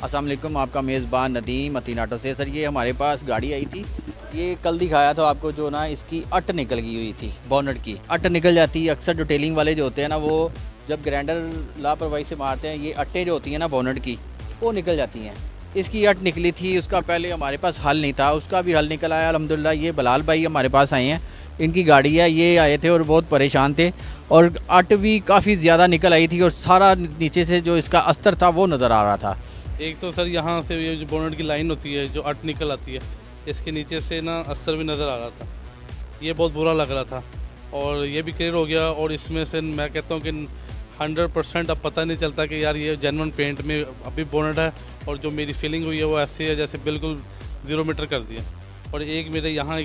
अस्सलाम वालेकुम, आपका मेज़बान नदीम मतीन ऑटो से। सर ये हमारे पास गाड़ी आई थी, ये कल दिखाया था आपको, जो ना इसकी अट निकल गई हुई थी, बोनट की अट निकल जाती है। अक्सर डिटेलिंग वाले जो होते हैं ना, वो जब ग्राइंडर लापरवाही से मारते हैं, ये अट्टें जो होती हैं ना बोनट की, वो निकल जाती हैं। इसकी अट निकली थी, उसका पहले हमारे पास हल नहीं था, उसका भी हल निकल आया अल्हम्दुलिल्लाह। ये बलाल भाई हमारे पास आए हैं, इनकी गाड़ी है, ये आए थे और बहुत परेशान थे, और अट भी काफ़ी ज़्यादा निकल आई थी और सारा नीचे से जो इसका अस्तर था वो नज़र आ रहा था। एक तो सर यहाँ से ये जो बोनट की लाइन होती है, जो अट निकल आती है, इसके नीचे से ना अस्तर भी नज़र आ रहा था। ये बहुत बुरा लग रहा था और ये भी क्लियर हो गया। और इसमें से मैं कहता हूँ कि 100% अब पता नहीं चलता कि यार ये जेन्युइन पेंट में अभी बोनट है, और जो मेरी फीलिंग हुई है वो ऐसी है जैसे बिल्कुल 0 मीटर कर दिया। और एक मेरे यहाँ